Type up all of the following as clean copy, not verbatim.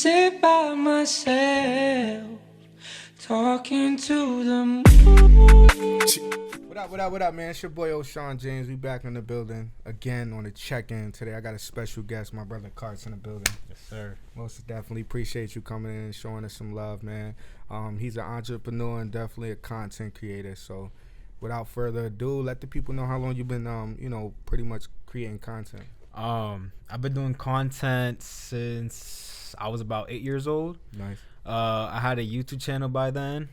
sit by myself, talking to the moon. What up, man? It's your boy O'Shawn James. We back in the building again on the check-in. Today I got a special guest, my brother Kharzt, in the building. Yes, sir. Most definitely appreciate you coming in and showing us some love, man. He's an entrepreneur and definitely a content creator. So without further ado, let the people know how long you've been, pretty much creating content. I've been doing content since I was about 8 years old. Nice. I had a YouTube channel by then.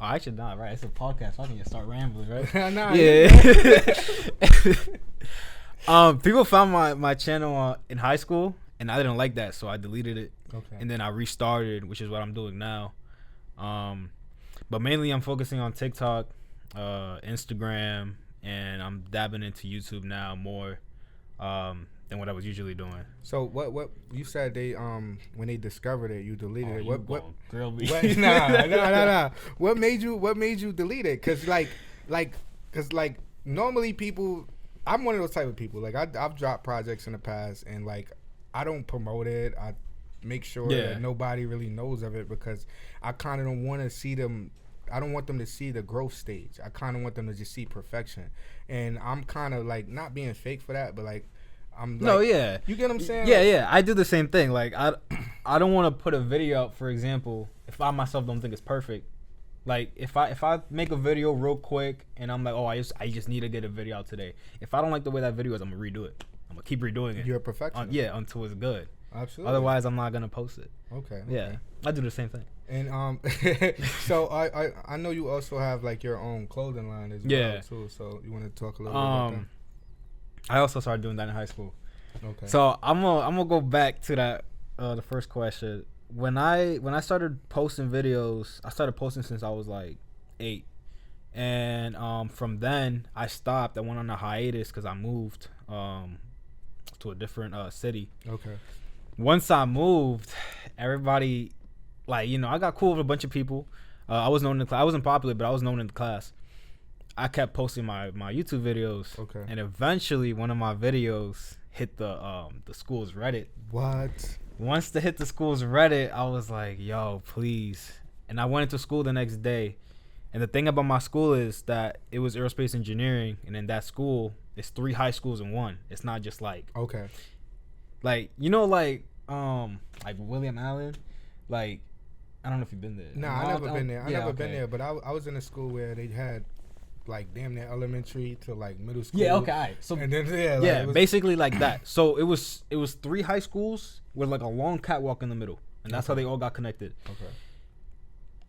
Actually not, right? It's a podcast, so I can just start rambling, right? Nah, yeah. People found my channel in high school, and I didn't like that, so I deleted it. Okay. And then I restarted, which is what I'm doing now. But mainly I'm focusing on TikTok, Instagram, and I'm dabbing into YouTube now more than what I was usually doing. So what you said they when they discovered it, you deleted it. What grill me? Nah. What made you delete it? Cause normally people, I'm one of those type of people. Like I've dropped projects in the past and like I don't promote it. I make sure that nobody really knows of it because I kind of don't want to see them. I don't want them to see the growth stage. I kind of want them to just see perfection. And I'm kind of like not being fake for that, but like I'm like, you get what I'm saying? Yeah. I do the same thing. Like I don't want to put a video out, for example, if I myself don't think it's perfect. Like if I make a video real quick and I'm like, oh, I just need to get a video out today. If I don't like the way that video is, I'm gonna redo it. I'm gonna keep redoing it. You're a perfectionist. Until it's good. Absolutely. Otherwise, I'm not gonna post it. Okay. Yeah, I do the same thing. And so I know you also have like your own clothing line as well too. So you want to talk a little bit about that? I also started doing that in high school. Okay. So I'm gonna go back to that the first question. When I started posting videos, I started posting since I was like 8, and from then I stopped. I went on a hiatus because I moved to a different city. Okay. Once I moved, everybody, like, I got cool with a bunch of people. I was known in the class. I wasn't popular, but I was known in the class. I kept posting my YouTube videos. Okay. And eventually, one of my videos hit the school's Reddit. What? Once they hit the school's Reddit, I was like, yo, please. And I went into school the next day. And the thing about my school is that it was aerospace engineering. And in that school, it's 3 high schools in one. It's not just like... Okay. Like, like William Allen, like, I don't know if you've been there. Nah, I never been there. I never been there, but I was in a school where they had like damn near elementary to like middle school. Yeah, okay. All right. So and then basically like that. So it was 3 high schools with like a long catwalk in the middle, and that's how they all got connected. Okay.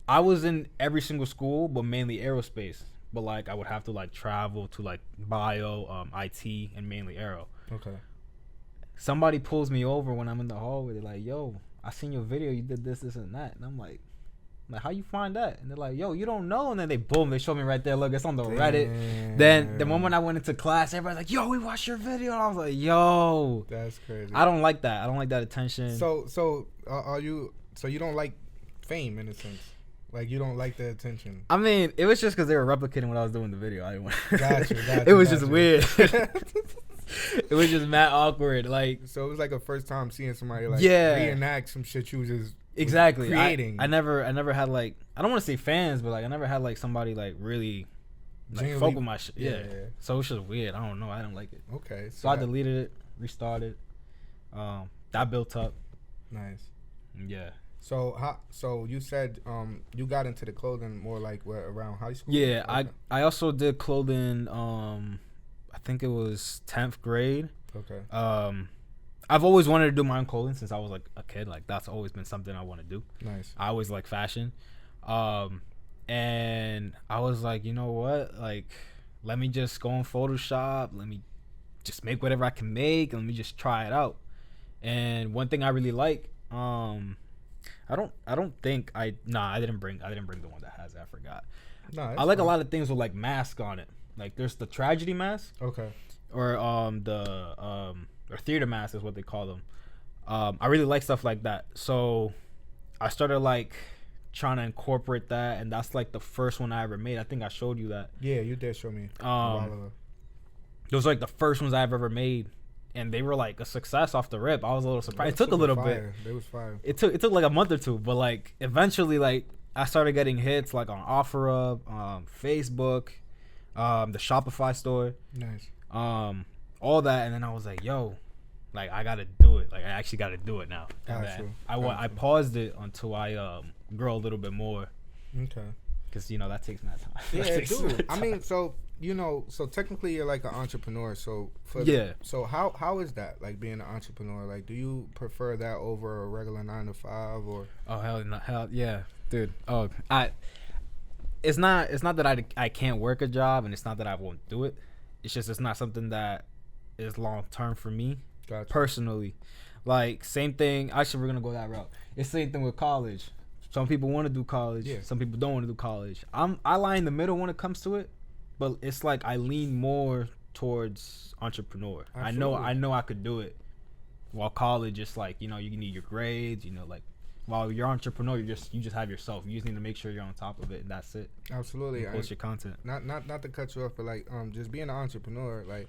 I was in every single school, but mainly aerospace. But like I would have to like travel to like bio, IT, and mainly aero. Okay. Somebody pulls me over when I'm in the hallway. They're like, yo, I seen your video. You did this, and that. And I'm like, how you find that? And they're like, yo, you don't know. And then they show me right there. Look, it's on the Reddit. Then the moment I went into class, everybody's like, yo, we watched your video. And I was like, yo. That's crazy. I don't like that. I don't like that attention. So you don't like fame in a sense? Like you don't like the attention? I mean, it was just because they were replicating what I was doing in the video. I didn't want Gotcha. It was just weird. It was just mad awkward. Like, so it was like a first time seeing somebody like reenact some shit you was just creating. I never had like, I don't want to say fans, but like I never had like somebody like really like fuck with my shit. Yeah. So it was just weird. I don't know. I didn't like it. Okay. So I deleted it, restarted. That built up. Nice. Yeah. So you said you got into the clothing more like around high school? Yeah, okay. I also did clothing. I think it was 10th grade. Okay. I've always wanted to do my own clothing since I was like a kid. Like that's always been something I want to do. Nice. I always like fashion. And I was like, you know what? Like, let me just go on Photoshop. Let me just make whatever I can make. Let me just try it out. And one thing I really like, I didn't bring the one that has it. I forgot. No, I like a lot of things with like mask on it. Like there's the tragedy mask. Okay. Or or theater mask is what they call them. I really like stuff like that. So I started like trying to incorporate that, and that's like the first one I ever made. I think I showed you that. Yeah, you did show me. A while ago. Those are like the first ones I've ever made. and they were like a success off the rip. I was a little surprised. It took a little bit. They was fire. It took like a month or two, but like eventually, like I started getting hits like on OfferUp, Facebook, the Shopify store, nice, all that, and then I was like, yo, like I gotta do it. Like I actually gotta do it now. I paused it until I grow a little bit more. Okay. Because that takes my time. Yeah, dude. I mean, so so technically you're like an entrepreneur. So So how is that, like, being an entrepreneur? Like, do you prefer that over a regular 9-to-5 or? Oh hell yeah, dude. Oh, it's not that I can't work a job, and it's not that I won't do it. It's just it's not something that is long term for me. Gotcha. Personally. Like, same thing. Actually, we're gonna go that route. It's the same thing with college. Some people want to do college. Yeah. Some people don't want to do college. I lie in the middle when it comes to it, but it's like I lean more towards entrepreneur. Absolutely. I know I could do it. While college, it's like, you need your grades. Like, while you're entrepreneur, you just have yourself. You just need to make sure you're on top of it, and that's it. Absolutely. Post your content. Not to cut you off, but like just being an entrepreneur, like,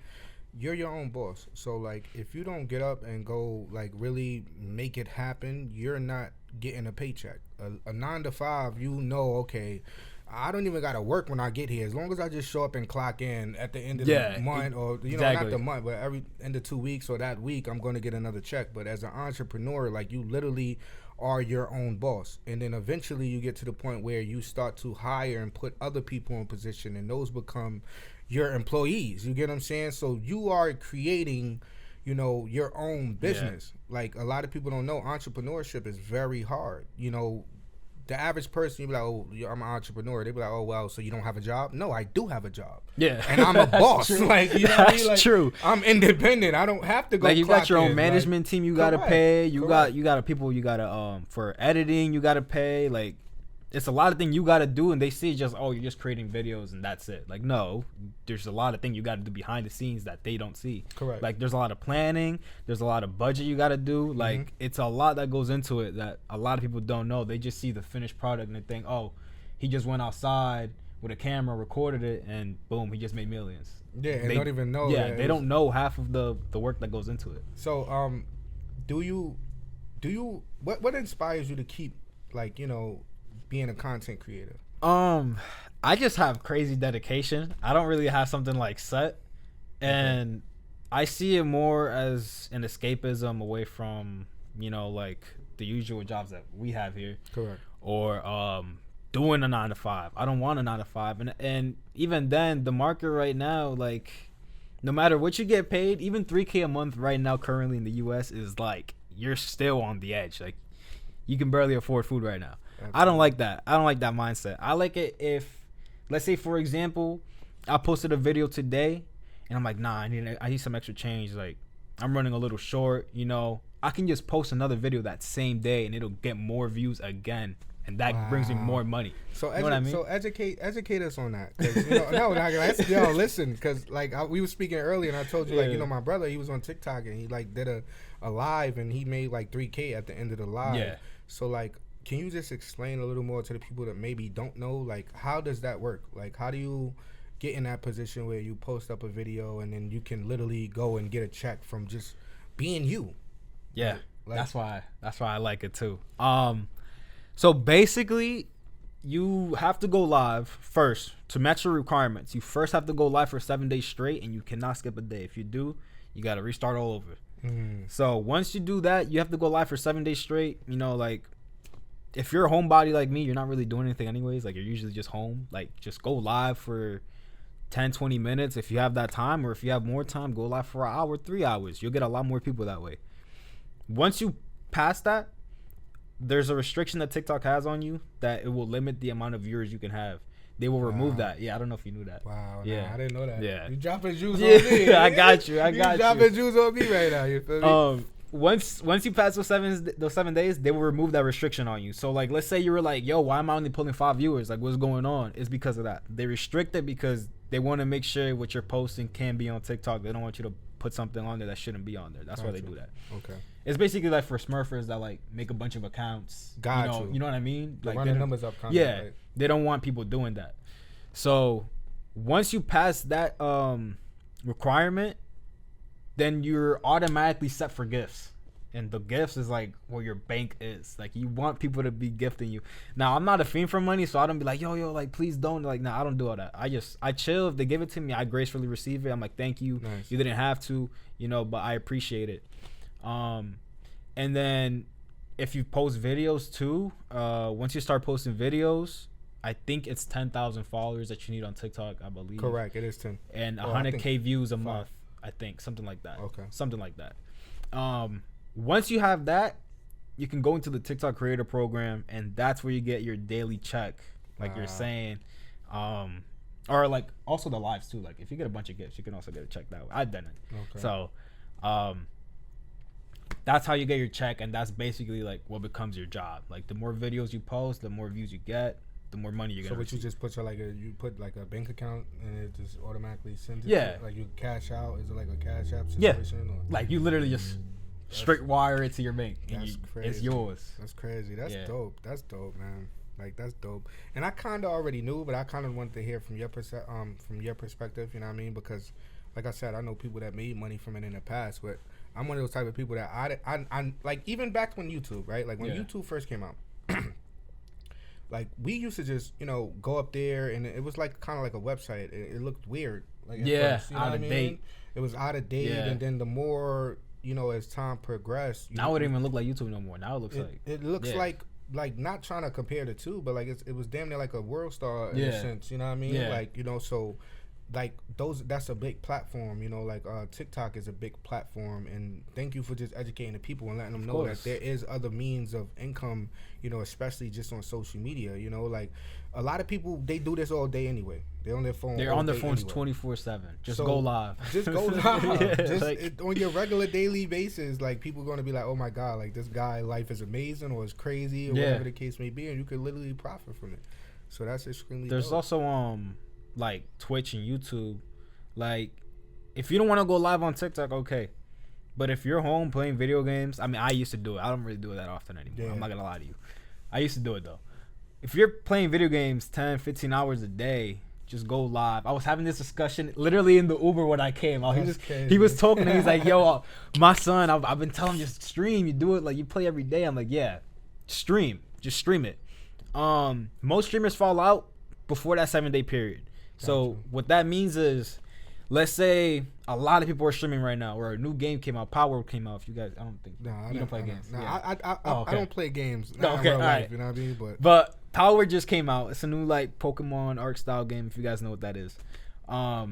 you're your own boss. So like, if you don't get up and go like really make it happen, you're not getting a paycheck. A 9-to-5, okay, I don't even gotta work when I get here, as long as I just show up and clock in at the end of the month, or not the month, but every end of 2 weeks or that week, I'm gonna get another check. But as an entrepreneur, like, you literally are your own boss, and then eventually you get to the point where you start to hire and put other people in position, and those become your employees. You get what I'm saying? So you are creating, your own business. Yeah. Like, a lot of people don't know, entrepreneurship is very hard. The average person, you be like, oh, I'm an entrepreneur. They be like, oh, well, so you don't have a job? No, I do have a job. Yeah. And I'm a boss. True. Like, what I mean? Like, true. I'm independent. I don't have to go. Like, you got your own management team you gotta pay. You got people you gotta for editing you gotta pay. Like, it's a lot of things you gotta do, and they see just, oh, you're just creating videos and that's it. Like, no, there's a lot of things you gotta do behind the scenes that they don't see. Correct. Like, there's a lot of planning, there's a lot of budget you gotta do. Like, it's a lot that goes into it that a lot of people don't know. They just see the finished product and they think, oh, he just went outside with a camera, recorded it, and boom, he just made millions. Yeah, and they don't even know. Yeah, they don't know half of the work that goes into it. So, do you what inspires you to keep, like, being a content creator? I just have crazy dedication. I don't really have something like set, and I see it more as an escapism away from like the usual jobs that we have here. Correct. Or doing a 9-to-5. I don't want a 9-to-5, and even then, the market right now, like, no matter what you get paid, even $3K a month right now currently in the US is like, you're still on the edge. Like, you can barely afford food right now. Absolutely. I don't like that. I don't like that mindset. I like it if, let's say, for example, I posted a video today and I'm like, nah, I need some extra change. Like, I'm running a little short, I can just post another video that same day and it'll get more views again. And that brings me more money. So, what I mean? So educate us on that. Listen, because like we were speaking earlier, and I told you, like, my brother, he was on TikTok and he like did a live and he made like 3K at the end of the live. Yeah. So like, can you just explain a little more to the people that maybe don't know, like, how does that work? Like, how do you get in that position where you post up a video and then you can literally go and get a check from just being you? Yeah, like, that's why I like it too. So basically, you have to go live first to match your requirements. You first have to go live for 7 days straight, and you cannot skip a day. If you do, you got to restart all over. So once you do that, you have to go live for 7 days straight. Like, if you're a homebody like me, you're not really doing anything anyways. Like, you're usually just home. Like, just go live for 10, 20 minutes if you have that time, or if you have more time, go live for an hour, 3 hours. You'll get a lot more people that way. Once you pass that, there's a restriction that TikTok has on you that it will limit the amount of viewers you can have. They will remove that. Yeah, I don't know if you knew that. Wow. Yeah, nah, I didn't know that. Yeah, you dropping juice on me. I got you. You dropping juice on me right now. You feel me? Once you pass those 7 days, they will remove that restriction on you. So like, let's say you were like, yo, why am I only pulling 5 viewers? Like, what's going on? It's because of that. They restrict it because they want to make sure what you're posting can be on TikTok. They don't want you to put something on there that shouldn't be on there. That's why they do that. Okay. It's basically like for Smurfers that like make a bunch of accounts. You know what I mean? Like, run the numbers up. Yeah, right? They don't want people doing that. So once you pass that requirement, then you're automatically set for gifts. And the gifts is like where your bank is. Like, you want people to be gifting you. Now, I'm not a fiend for money, so I don't be like, yo, like, please don't. Like, nah, I don't do all that. I chill. If they give it to me, I gracefully receive it. I'm like, thank you. Nice. You didn't have to, but I appreciate it. And then if you post videos too, once you start posting videos, I think it's 10,000 followers that you need on TikTok, I believe. Correct. It is 10. And 100K views a month, I think. Something like that. Okay. Something like that. Once you have that, you can go into the TikTok creator program, and that's where you get your daily check, like you're saying. Or like also the lives too. Like, if you get a bunch of gifts, you can also get a check that way. I've done it. Okay. So that's how you get your check, and that's basically like what becomes your job. Like, the more videos you post, the more views you get, the more money you're gonna receive. You just put you put like a bank account and it just automatically sends it? Yeah. Like, you cash out? Is it like a cash app situation? Yeah. Or? Like, you literally just straight wire it to your bank. That's crazy. It's yours. That's crazy. That's dope. That's dope, man. Like, that's dope. And I kind of already knew, but I kind of wanted to hear from your perspective. You know what I mean? Because, like I said, I know people that made money from it in the past, but I'm one of those type of people that I like, even back when YouTube, right? Like, when YouTube first came out, like, we used to just, go up there, and it was like kind of like a website. It looked weird. Like, first, out of date. It was out of date, and then the more, as time progressed. Now it don't even look like YouTube no more. Now it looks it looks like not trying to compare the two, but like it was damn near like a world star in a sense. You know what I mean? Yeah. Like, so. Like, that's a big platform, like TikTok is a big platform, and thank you for just educating the people and letting them know that there is other means of income, especially just on social media. Like, a lot of people, they do this all day anyway. They're on their phone. They're on their phones 24/7. Just go live. Just go live. On your regular daily basis, like, people are going to be like, oh my God, like, this guy life is amazing or it's crazy or whatever the case may be, and you could literally profit from it. So that's extremely There's dope. also like Twitch and YouTube. Like, if you don't want to go live on TikTok, okay, but if you're home playing video games, I mean, I used to do it. I don't really do it that often anymore. I'm not gonna lie to you. I used to do it though. If you're playing video games 10-15 hours a day, just go live. I was having this discussion literally in the Uber when I came. He was talking to me. He's like, yo, my son, I've been telling him, just stream. You do it, like, you play every day. I'm like, yeah, stream. Just stream it. Most streamers fall out before that 7-day period. So what that means is, let's say a lot of people are streaming right now, or a new game came out, Power came out. If you guys, I don't think you don't play games. No, I don't play games. No, okay, all right. You know what I mean? But Power just came out. It's a new like Pokemon Arc style game. If you guys know what that is, a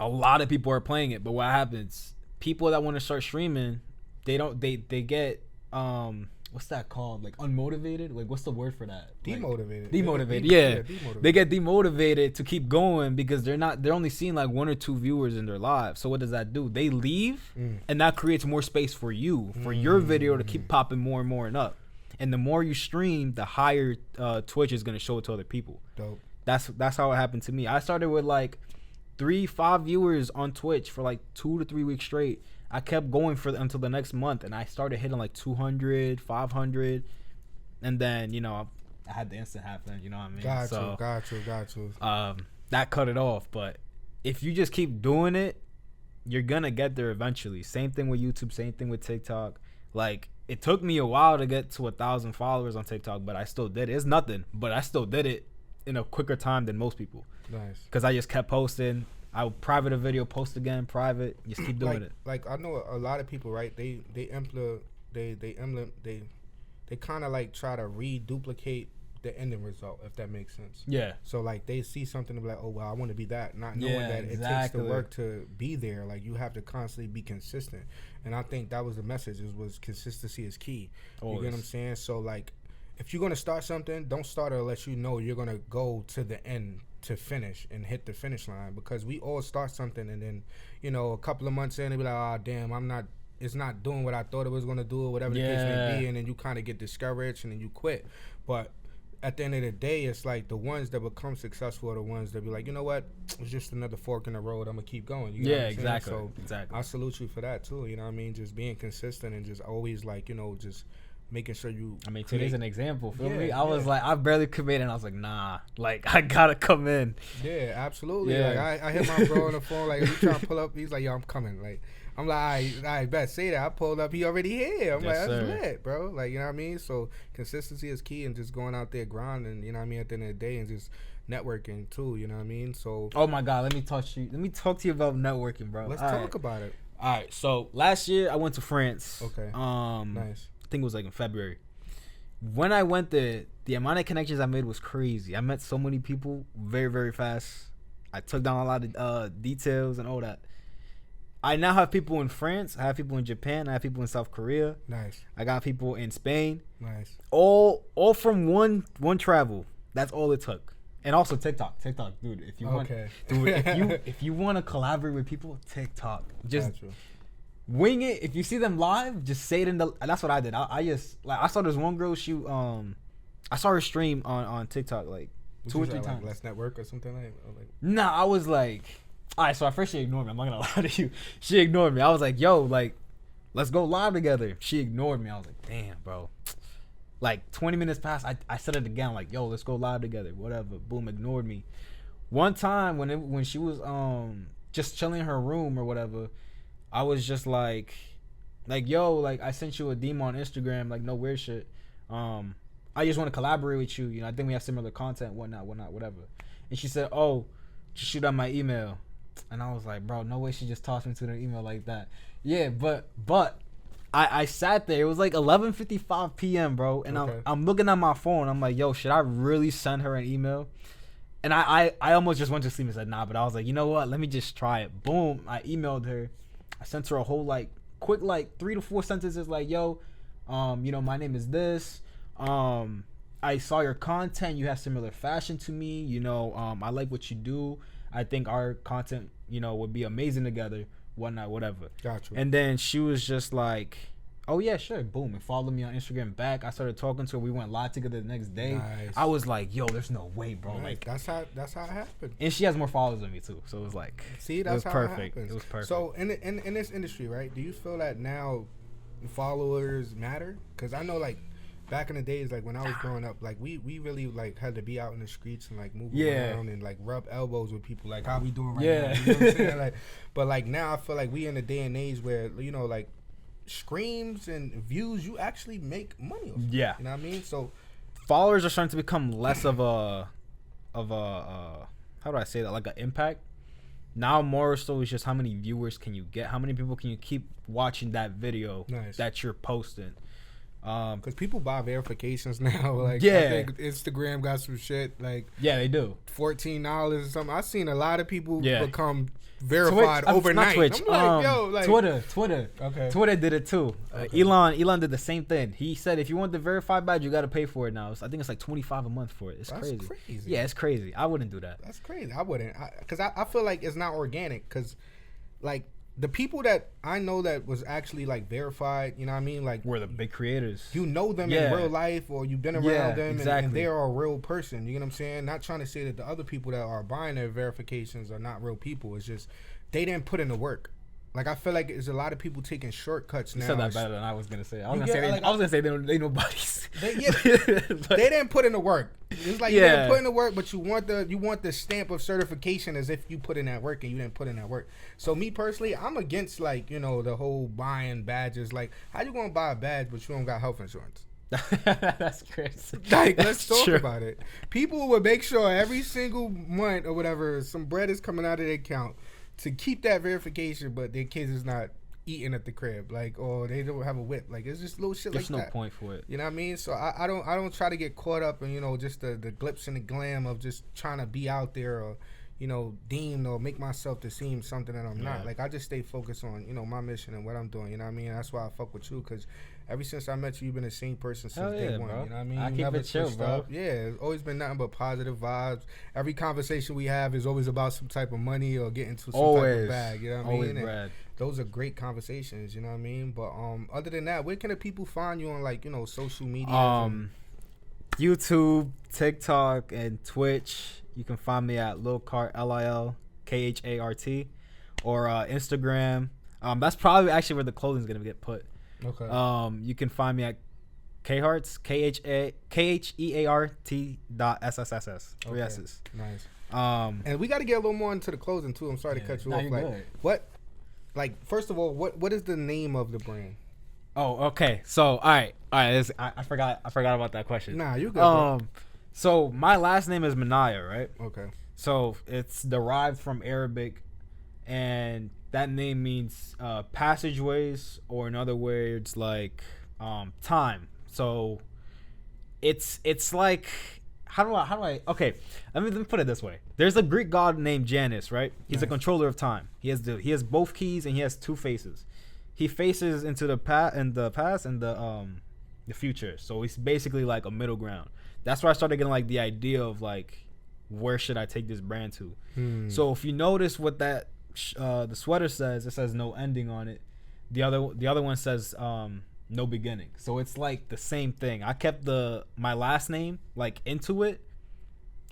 lot of people are playing it. But what happens? People that want to start streaming, they get what's that called? Like, unmotivated? Like, what's the word for that? Demotivated. Demotivated. Yeah. They get demotivated to keep going because they're only seeing like 1 or 2 viewers in their lives. So what does that do? They leave, and that creates more space for you, for your video to keep popping more and more and up. And the more you stream, the higher Twitch is going to show it to other people. Dope. That's how it happened to me. I started with like 3-5 viewers on Twitch for like 2 to 3 weeks straight. I kept going until the next month, and I started hitting like 200, 500, and then I had the instant happen. You know what I mean? Got you. That cut it off. But if you just keep doing it, you're gonna get there eventually. Same thing with YouTube. Same thing with TikTok. Like, it took me a while to get to 1,000 followers on TikTok, but I still did it. It's nothing, but I still did it in a quicker time than most people. Nice. Because I just kept posting. I would private a video, post again, private. Just keep doing it. Like, I know a lot of people, right? They kind of like try to reduplicate the ending result, if that makes sense. Yeah. So like, they see something and be like, oh well, I want to be that, not knowing that it takes the work to be there. Like, you have to constantly be consistent, and I think that was the message. Was consistency is key. Always. You get what I'm saying? So like, if you're gonna start something, don't start it unless you know you're gonna go to the end to finish and hit the finish line, because we all start something and then a couple of months in, they be like, oh damn, it's not doing what I thought it was going to do, or whatever the case may be, and then you kind of get discouraged and then you quit. But at the end of the day, it's like the ones that become successful are the ones that be like, you know what, it's just another fork in the road, I'm gonna keep going. You know what I'm exactly. So exactly. I salute you for that too. You know what I mean? Just being consistent and just always like, just making sure you. I mean, today's an example. Feel me? I was like, I barely committed, and I was like, nah, like, I gotta come in. Yeah, absolutely. Yeah. Like, I hit my bro on the phone, like, if you trying to pull up, he's like, yo, I'm coming. Like, I'm like, I bet say that. I pulled up, he already here. I'm Yes, like, that's sir. lit, bro. Like, you know what I mean? So consistency is key, and just going out there grinding, you know what I mean, at the end of the day, and just networking too, you know what I mean? So Oh my God, let me talk to you about networking, bro. let's All talk right. about it. All right, so last year I went to France. Okay. Nice. Nice. I think it was like in February. When I went there, the amount of connections I made was crazy. I met so many people very, very fast. I took down a lot of details and all that. I now have people in France. I have people in Japan. I have people in South Korea. Nice. I got people in Spain. Nice. All from one travel. That's all it took. And also TikTok, dude. If you want, Okay. dude, if you want to collaborate with people, TikTok, just Gotcha. wing it. If you see them live, just say it in the. That's what I did. I just I saw this one girl. I saw her stream on TikTok like What 2 you or say, 3 like, times. Let's network or something like. Nah, I was like, all right. So at first she ignored me. I'm not gonna lie to you. She ignored me. I was like, yo, like, let's go live together. She ignored me. I was like, damn, bro. Like 20 minutes passed. I said it again. Like, yo, let's go live together. Whatever. Boom, ignored me. One time when she was just chilling in her room or whatever, I was just like yo, like I sent you a DM on Instagram, like no weird shit. I just want to collaborate with you. You know, I think we have similar content, whatnot, whatever. And she said, oh, just shoot out my email. And I was like, bro, no way she just tossed me to the email like that. Yeah, but I sat there. It was like 11:55 p.m., bro. And Okay. I'm looking at my phone. I'm like, yo, should I really send her an email? And I almost just went to sleep and said, nah. But I was like, you know what? Let me just try it. Boom. I emailed her. I sent her a whole, like, quick, like, 3 to 4 sentences. Like, yo, you know, my name is this. I saw your content. You have similar fashion to me. You know, I like what you do. I think our content, you know, would be amazing together. Whatnot, whatever. Gotcha. And then she was just like, oh yeah, sure, boom, and followed me on Instagram back. I started talking to her. We went live together the next day. Nice. I was like, yo, there's no way, bro. Nice. Like, that's how it happened. and she has more followers than me too, so it was like, See, it that's was how perfect. it happens. It was perfect. So in this industry, right? Do you feel that now followers matter? Because I know, like, back in the days, like when I was growing up, like we really like had to be out in the streets and like move around and like rub elbows with people, like how we doing right now. You know what I'm saying? Like, but like now I feel like we in a day and age where, you know, like streams and views, you actually make money off. Yeah. You know what I mean? So followers are starting to become less of a how do I say that, like an impact. Now more so is just how many viewers can you get, how many people can you keep watching that video that you're posting. Because people buy verifications now. Like, yeah, I think Instagram got some shit like, yeah, they do, $14 or something. I've seen a lot of people become verified Twitch, overnight. not Twitch. I'm like, yo, like Twitter. Okay. Twitter did it too. Okay. Elon did the same thing. He said if you want the verified badge, you got to pay for it now. So I think it's like $25 a month for it. That's crazy. Yeah, it's crazy. I wouldn't do that. That's crazy. I wouldn't, because I feel like it's not organic. Because like the people that I know that was actually like verified, you know what I mean? Like, we're the big creators. You know them in real life, or you've been around them, and they are a real person. You know what I'm saying? Not trying to say that the other people that are buying their verifications are not real people. It's just they didn't put in the work. Like, I feel like there's a lot of people taking shortcuts now. You said that better than I was gonna say. I was gonna say they nobody's. They didn't put in the work. It's like you didn't put in the work, but you want the stamp of certification as if you put in that work, and you didn't put in that work. So me personally, I'm against, like, you know, the whole buying badges. Like, how you gonna buy a badge but you don't got health insurance? That's crazy. Like, let's talk about it. People would make sure every single month or whatever some bread is coming out of their account to keep that verification, but their kids is not eating at the crib, like, or they don't have a whip. Like, it's just little shit. There's like no that. point for it. You know what I mean? So I don't try to get caught up in, you know, just the glitz and the glam of just trying to be out there, or, you know, deemed or make myself to seem something that I'm not. Like, I just stay focused on, you know, my mission and what I'm doing. You know what I mean? That's why I fuck with you, because ever since I met you, you've been the same person since day one. Bro. You know what I mean? I keep it chill, bro. Up. Yeah, it's always been nothing but positive vibes. Every conversation we have is always about some type of money or getting to some type of bag. You know what I mean? And those are great conversations. You know what I mean? But other than that, where can the people find you on, like, you know, social media? YouTube, TikTok, and Twitch. You can find me at Lil Kharzt, LilKhart, or Instagram. That's probably actually where the clothing's gonna get put. Okay. You can find me at Kharzt, KHEART.SSSS. 3 S's. Nice. And we got to get a little more into the clothing too. I'm sorry to cut you off. Like, good. what? like, first of all, what is the name of the brand? Oh, okay. So, all right. I forgot about that question. Nah, you good. So my last name is Manaya, right? Okay. So it's derived from Arabic, and that name means passageways, or in other words, like time. So it's like how do I okay, let me put it this way. There's a Greek god named Janus, right? He's a controller of time. He has both keys, and he has two faces. He faces into the past and the future. So he's basically like a middle ground. That's where I started getting like the idea of like, where should I take this brand to? So if you notice what that the sweater says, it says no ending on it. The other one says no beginning. So it's like the same thing. I kept my last name like into it,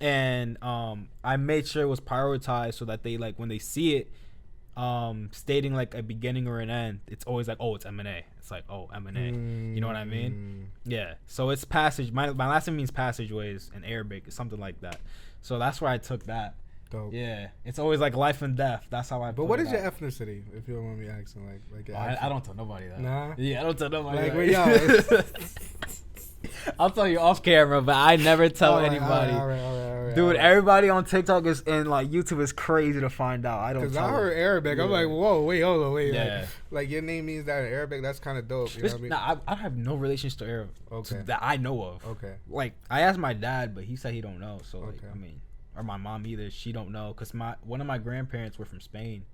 and I made sure it was prioritized so that they, like, when they see it stating like a beginning or an end, it's always like, oh, it's M&A. It's like, oh, M&A. You know what I mean? Yeah. So it's passage. My last name means passageways in Arabic, something like that. So that's where I took that. Dope. Yeah. It's always like life and death. That's how I. But what is your ethnicity? If you don't want me asking, like. I don't tell nobody that. Nah. Yeah, I don't tell nobody. Like, that. yo. I'll tell you off camera, but I never tell anybody. All right. Dude, everybody on TikTok and like YouTube is crazy to find out. I don't. Because I heard Arabic. Yeah. I'm like, whoa, hold on. Yeah. Like your name means that in Arabic. That's kind of dope. You know what I mean? Nah, I have no relations to Arab. Okay. That I know of. Okay. Like, I asked my dad, but he said he don't know. So, like, Okay. I mean, or my mom either. She don't know, because one of my grandparents were from Spain,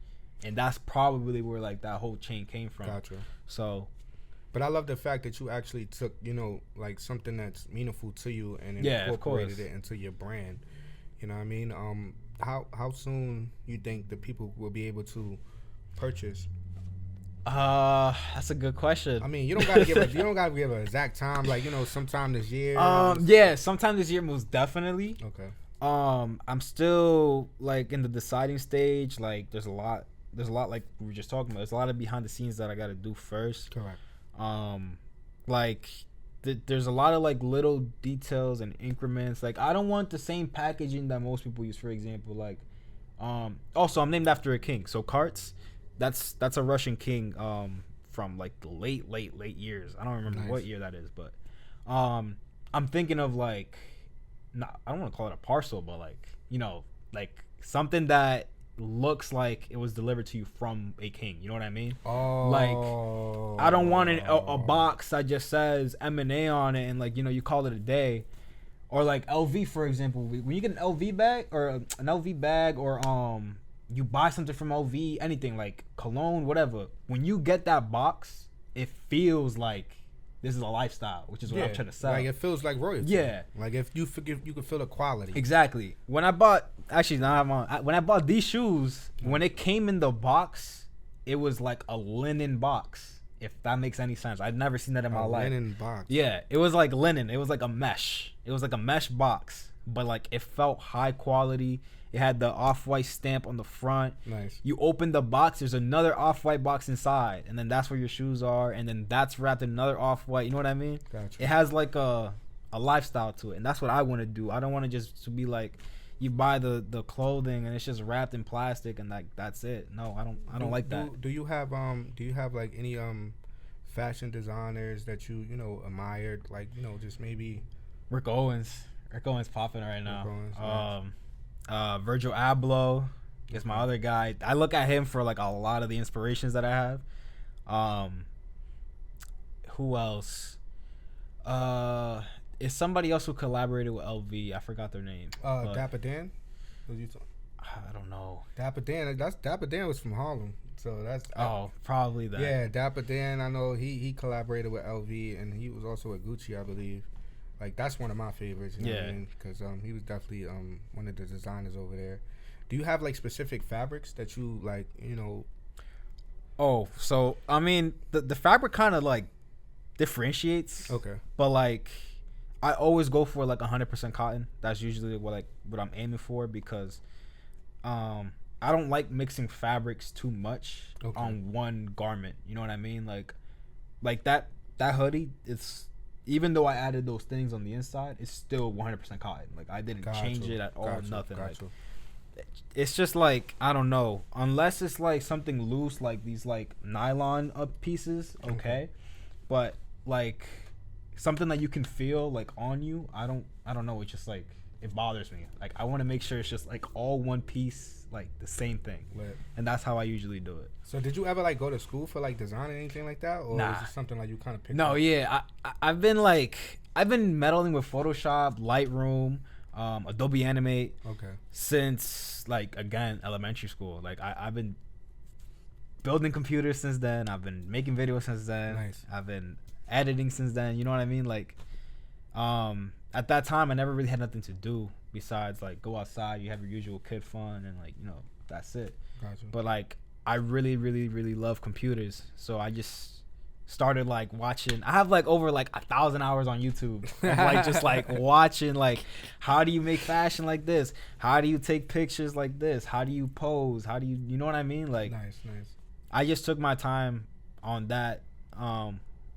and that's probably where like that whole chain came from. Gotcha. So. But I love the fact that you actually took, like something that's meaningful to you and incorporated it into your brand. You know what I mean? How soon you think the people will be able to purchase? That's a good question. I mean, you don't gotta give an exact time, like, sometime this year. Yeah, sometime this year, most definitely. Okay. I'm still like in the deciding stage. Like, there's a lot like we were just talking about. There's a lot of behind the scenes that I gotta do first. Correct. Like there's a lot of like little details and increments. Like, I don't want the same packaging that most people use. For example, like also I'm named after a king, so Kharzt, that's a Russian king from like the late years. I don't remember what year that is, but I'm thinking of like, I don't want to call it a parcel, but like, like something that looks like it was delivered to you from a king. You know what I mean? Oh. Like, I don't want a box that just says M&A on it and like, you call it a day. Or like LV, for example. When you get an LV bag or you buy something from LV, anything like cologne, whatever. When you get that box, it feels like this is a lifestyle, which is what I'm trying to sell. Like, it feels like royalty. Yeah. Like, if you can feel the quality. Exactly. When I bought these shoes, when it came in the box, it was like a linen box, if that makes any sense. I'd never seen that in my life. A linen box. Yeah. It was like linen. It was like a mesh. It was like a mesh box, but like it felt high quality. It had the off-white stamp on the front. Nice. You open the box, there's another off-white box inside, and then that's where your shoes are, and then that's wrapped in another off-white. You know what I mean? Gotcha. It has like a lifestyle to it, and that's what I want to do. I don't want to just to be like, you buy the clothing and it's just wrapped in plastic and like that's it. No, I don't like that. Do you have like any fashion designers that you admired, like just maybe? Rick Owens popping right now. Rick Owens, nice. Virgil Abloh is my other guy. I look at him for like a lot of the inspirations that I have. Who else? Is somebody else who collaborated with LV? I forgot their name. Dapper Dan. I don't know. Dapper Dan was from Harlem, so that's. Probably that. Yeah, Dapper Dan. I know he collaborated with LV, and he was also at Gucci, I believe. Like, that's one of my favorites, you know what I mean? Because he was definitely one of the designers over there. Do you have, like, specific fabrics that you, like, Oh, so, I mean, the fabric kind of, like, differentiates. Okay. But, like, I always go for, like, 100% cotton. That's usually what I'm aiming for, because I don't like mixing fabrics too much on one garment. You know what I mean? Like that hoodie, it's... Even though I added those things on the inside, it's still 100% cotton. Like, I didn't change it at all, nothing. Like, it's just like, I don't know, unless it's like something loose, like these like nylon up pieces, okay, but like something that you can feel like on you, I don't know, it's just like, it bothers me. Like, I want to make sure it's just like all one piece, like the same thing. Lit. And that's how I usually do it. So did you ever like go to school for like design or anything like that, or is it something like you kind of picked up? Yeah, I've been meddling with Photoshop, Lightroom, Adobe Animate, since like, again, elementary school. Like, I've been building computers since then. I've been making videos since then. Nice. I've been editing since then. You know what I mean? Like, at that time, I never really had nothing to do besides like go outside. You have your usual kid fun, and like, you know, that's it. Gotcha. But like, I really, really, really love computers, so I just started like watching. I have like over like 1,000 hours on YouTube of, like just like watching like, how do you make fashion like this? How do you take pictures like this? How do you pose? How do you know what I mean? Like, nice. I just took my time on that.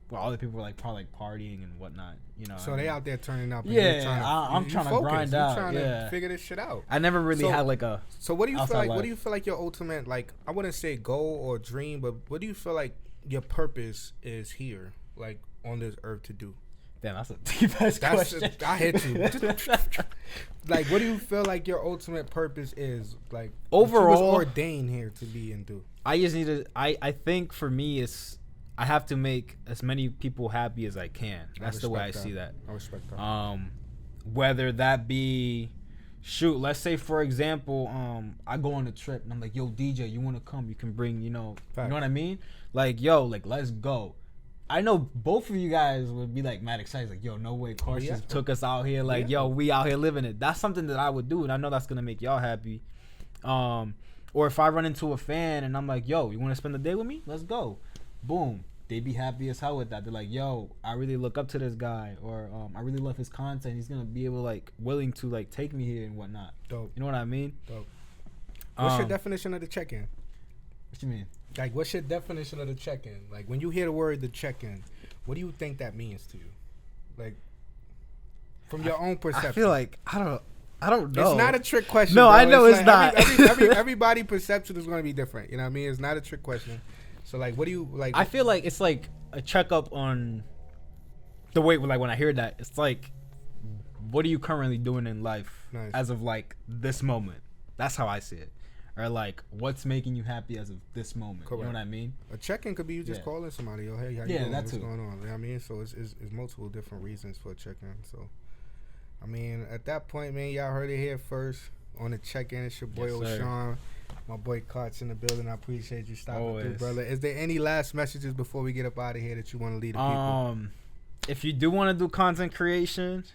Well, other people were like probably like partying and whatnot, you know. So they out there turning up. And I'm trying to grind out. You're trying to figure this shit out. I never really had like a. So what do you feel like? What do you feel like your ultimate, like, I wouldn't say goal or dream, but what do you feel like your purpose is here, like on this earth, to do? Damn, that's a deep ass question. I hit you. Like, what do you feel like your ultimate purpose is? Like, overall, what you was ordained here to be and do. I just need to. I think for me, it's, I have to make as many people happy as I can. That's the way I see that. I respect that. Whether that be, shoot, let's say for example, I go on a trip and I'm like, yo, DJ, you want to come? You can bring, you know what I mean? Like, yo, like, let's go. I know both of you guys would be like mad excited, like, yo, no way, Kharzt just took us out here, like, yo, we out here living it. That's something that I would do, and I know that's gonna make y'all happy. Or if I run into a fan and I'm like, yo, you want to spend the day with me? Let's go. Boom. They'd be happy as hell with that. They're like, yo, I really look up to this guy, or I really love his content. He's gonna be able, like, willing to like take me here and whatnot. Dope. You know what I mean? Dope. What's your definition of the check-in? What you mean? Like, what's your definition of the check-in? Like, when you hear the word the check-in, what do you think that means to you? Like, from your own perception. I feel like I don't know. It's not a trick question. No, bro. I know it's like not. Everybody perception is going to be different. You know what I mean? It's not a trick question. So, like, what do you like? I feel like it's like a checkup on the way. Like, when I hear that, it's like, what are you currently doing in life as of like this moment? That's how I see it. Or like, what's making you happy as of this moment? Correct. You know what I mean? A check-in could be you just calling somebody. Yo, hey, how you doing? What's going on? You know what I mean? So it's multiple different reasons for a check-in. So, I mean, at that point, man, y'all heard it here first on the check-in. It's your boy O'Shawn. My boy Kharzt in the building. I appreciate you stopping through, brother. Is there any last messages before we get up out of here that you want to leave the people? If you do want to do content creation,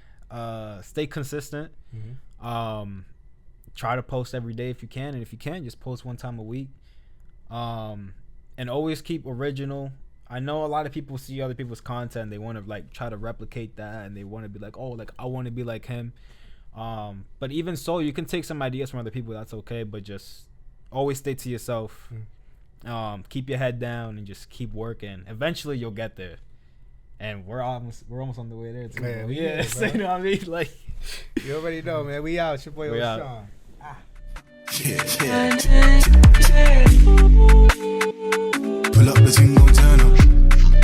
stay consistent. Mm-hmm. Try to post every day if you can, and if you can, just post one time a week. And always keep original. I know a lot of people see other people's content, they want to like try to replicate that, and they want to be like, oh, like I want to be like him. But even so, you can take some ideas from other people. That's okay, but just always stay to yourself. Keep your head down and just keep working. Eventually, you'll get there. And we're almost on the way there too. Man, yeah, so, you know what I mean? Like, you already know, man. We out. It's your boy O'Shawn. Pull up the single turn up.